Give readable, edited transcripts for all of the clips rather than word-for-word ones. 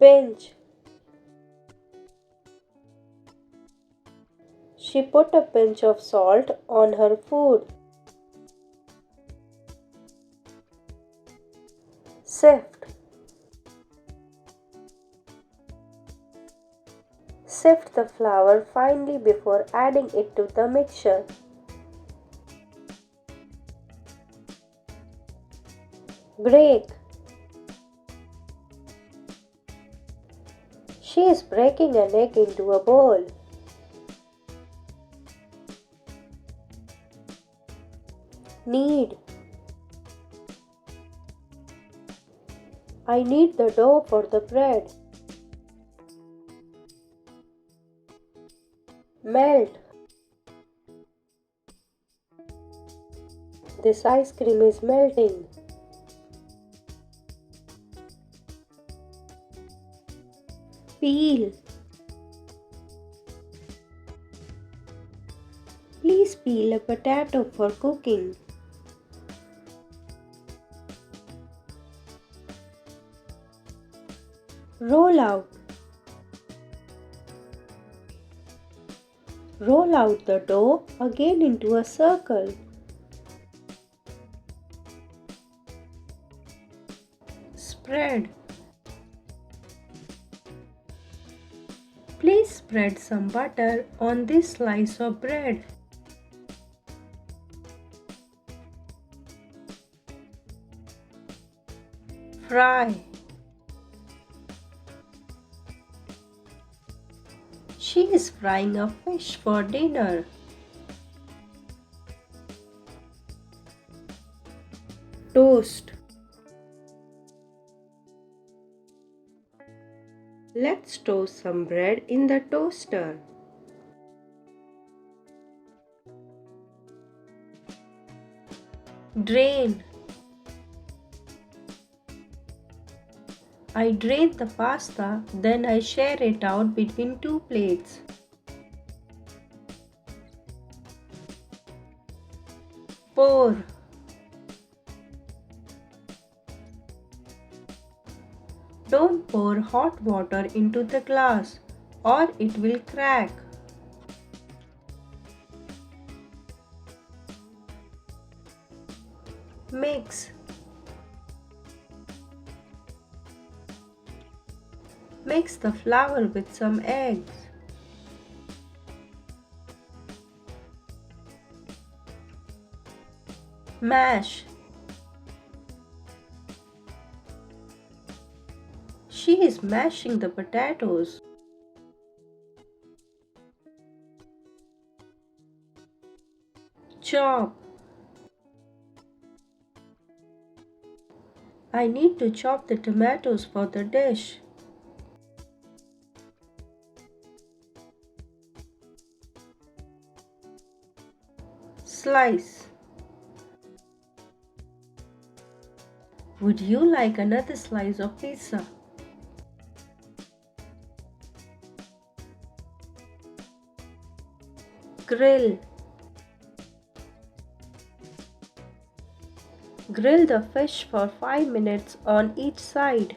Pinch. She put a pinch of salt on her food. Sift. Sift the flour finely before adding it to the mixture. Break. She is breaking an egg into a bowl. Knead. I knead the dough for the bread. Melt. This ice cream is melting. Peel. Please peel a potato for cooking. Roll out. Roll out the dough again into a circle. Spread. Please spread some butter on this slice of bread. Fry. She is frying a fish for dinner. Toast. Let's toast some bread in the toaster. Drain. I drain the pasta, then I share it out between two plates. Pour. Don't pour hot water into the glass or it will crack. Mix. Mix the flour with some eggs. Mash. She is mashing the potatoes. Chop. I need to chop the tomatoes for the dish. Slice. Would you like another slice of pizza? Grill. Grill the fish for 5 minutes on each side.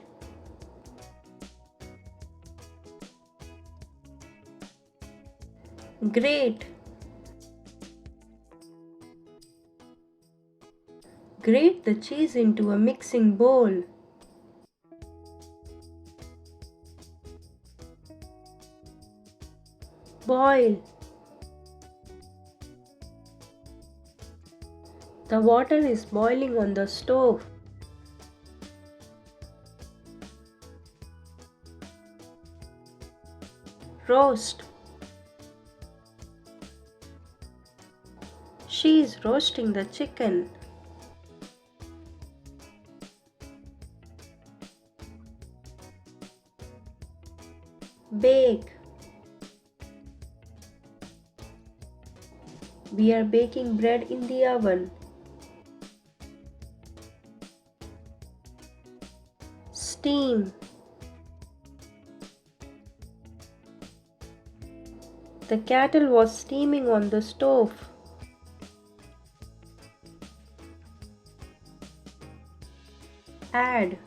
Grate. Grate the cheese into a mixing bowl. Boil. The water is boiling on the stove. Roast. She is roasting the chicken. Bake. We are baking bread in the oven. Steam. The kettle was steaming on the stove. Add.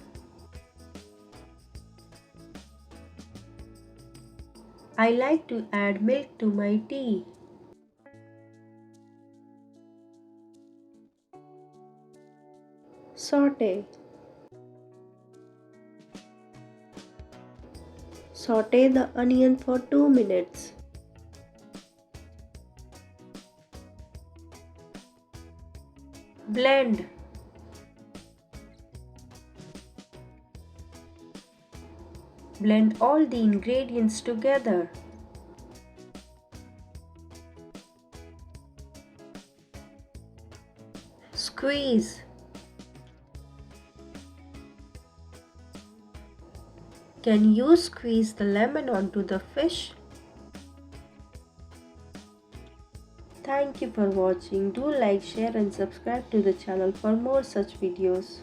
I like to add milk to my tea. Saute. Saute the onion for 2 minutes. Blend. Blend all the ingredients together. Squeeze. Can you squeeze the lemon onto the fish? Thank you for watching. Do like, share and subscribe to the channel for more such videos.